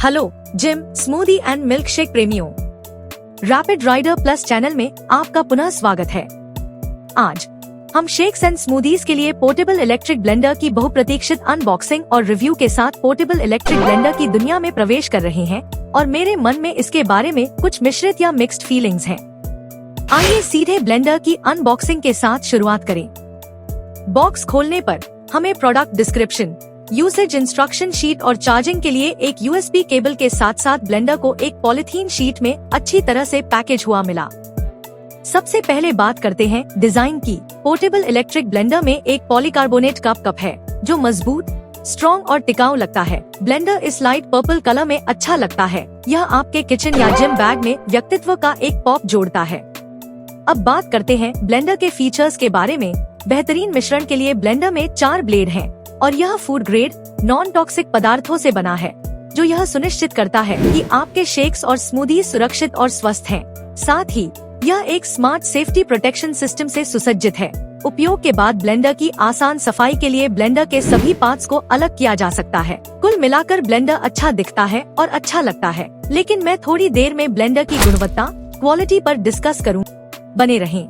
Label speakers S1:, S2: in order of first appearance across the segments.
S1: Hello gym, smoothie and milk shake प्रेमियों, rapid rider plus channel में आपका पुनः स्वागत है। आज हम शेक्स एंड स्मूदीज के लिए पोर्टेबल इलेक्ट्रिक ब्लेंडर की बहुप्रतीक्षित अनबॉक्सिंग और रिव्यू के साथ पोर्टेबल इलेक्ट्रिक ब्लेंडर की दुनिया में प्रवेश कर रहे हैं और मेरे मन में इसके बारे में कुछ मिश्रित या मिक्स्ड फीलिंग्स हैं। आइए सीधे ब्लेंडर की अनबॉक्सिंग के साथ शुरुआत करें। बॉक्स खोलने पर हमें product description, usage instruction sheet और चार्जिंग के लिए एक यूएसबी केबल के साथ साथ ब्लेंडर को एक पॉलिथीन शीट में अच्छी तरह से पैकेज हुआ मिला। सबसे पहले बात करते हैं डिजाइन की। पोर्टेबल इलेक्ट्रिक ब्लेंडर में एक पॉलीकार्बोनेट कप है जो मजबूत, स्ट्रॉन्ग और टिकाऊ लगता है। ब्लेंडर इस लाइट पर्पल कलर में अच्छा लगता है। यह आपके किचन या जिम बैग में व्यक्तित्व का एक पॉप जोड़ता है। अब बात करते हैं ब्लेंडर के फीचर्स के बारे में। बेहतरीन मिश्रण के लिए ब्लेंडर में 4 ब्लेड हैं और यह फूड ग्रेड नॉन टॉक्सिक पदार्थों से बना है, जो यह सुनिश्चित करता है कि आपके शेक्स और स्मूदी सुरक्षित और स्वस्थ हैं। साथ ही यह एक स्मार्ट सेफ्टी प्रोटेक्शन सिस्टम से सुसज्जित है। उपयोग के बाद ब्लेंडर की आसान सफाई के लिए ब्लेंडर के सभी पार्ट्स को अलग किया जा सकता है। कुल मिलाकर ब्लेंडर अच्छा दिखता है और अच्छा लगता है, लेकिन मैं थोड़ी देर में ब्लेंडर की गुणवत्ता, क्वालिटी पर डिस्कस करूँ। बने रहें।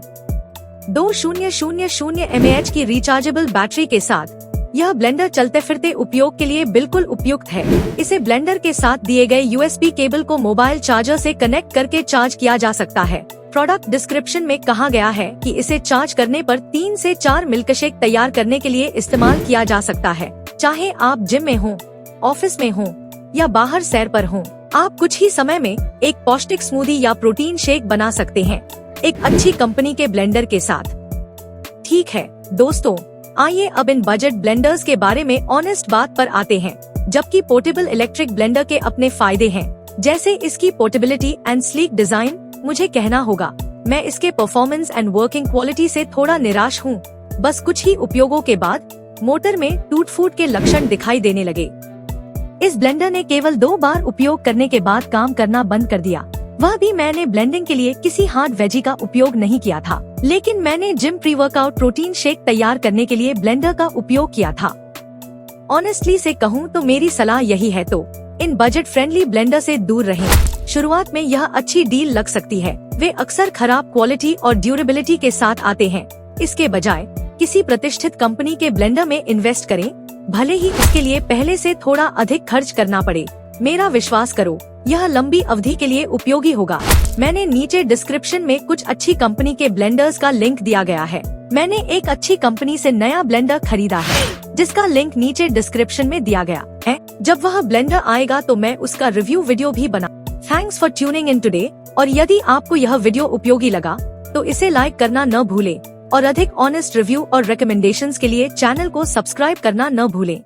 S1: 2000 mAh की रिचार्जेबल बैटरी के साथ यह ब्लेंडर चलते फिरते उपयोग के लिए बिल्कुल उपयुक्त है। इसे ब्लेंडर के साथ दिए गए यूएसबी केबल को मोबाइल चार्जर से कनेक्ट करके चार्ज किया जा सकता है। प्रोडक्ट डिस्क्रिप्शन में कहा गया है कि इसे चार्ज करने पर 3 से 4 मिल्कशेक तैयार करने के लिए इस्तेमाल किया जा सकता है। चाहे आप जिम में हों, ऑफिस में हों या बाहर सैर पर हों, आप कुछ ही समय में एक पौष्टिक स्मूदी या प्रोटीन शेक बना सकते हैं एक अच्छी कंपनी के ब्लेंडर के साथ। ठीक है दोस्तों, आइए अब इन बजट ब्लेंडर्स के बारे में ऑनेस्ट बात पर आते हैं। जबकि पोर्टेबल इलेक्ट्रिक ब्लेंडर के अपने फायदे हैं, जैसे इसकी पोर्टेबिलिटी एंड स्लीक डिजाइन, मुझे कहना होगा मैं इसके परफॉर्मेंस एंड वर्किंग क्वालिटी से थोड़ा निराश हूँ। बस कुछ ही उपयोगों के बाद मोटर में टूट फूट के लक्षण दिखाई देने लगे। इस ब्लेंडर ने केवल 2 बार उपयोग करने के बाद काम करना बंद कर दिया। वह भी मैंने ब्लेंडिंग के लिए किसी हार्ड वेजी का उपयोग नहीं किया था, लेकिन मैंने gym pre workout protein shake तैयार करने के लिए ब्लेंडर का उपयोग किया था। ऑनेस्टली से कहूँ तो मेरी सलाह यही है, तो इन बजट फ्रेंडली ब्लेंडर से दूर रहें। शुरुआत में यह अच्छी डील लग सकती है। वे अक्सर खराब क्वालिटी और ड्यूरेबिलिटी के साथ आते हैं। इसके बजाय किसी प्रतिष्ठित कंपनी के ब्लेंडर में इन्वेस्ट करें, भले ही इसके लिए पहले से थोड़ा अधिक खर्च करना पड़े। मेरा विश्वास करो, यह लंबी अवधि के लिए उपयोगी होगा। मैंने नीचे डिस्क्रिप्शन में कुछ अच्छी कंपनी के ब्लेंडर्स का लिंक दिया गया है। मैंने एक अच्छी कंपनी से नया ब्लेंडर खरीदा है, जिसका लिंक नीचे डिस्क्रिप्शन में दिया गया है। जब वह ब्लेंडर आएगा तो मैं उसका रिव्यू वीडियो भी बना। Thanks for tuning in today. और यदि आपको यह वीडियो उपयोगी लगा तो इसे लाइक करना न भूलें और अधिक ऑनेस्ट रिव्यू और रिकमेंडेशंस के लिए चैनल को सब्सक्राइब करना न भूलें।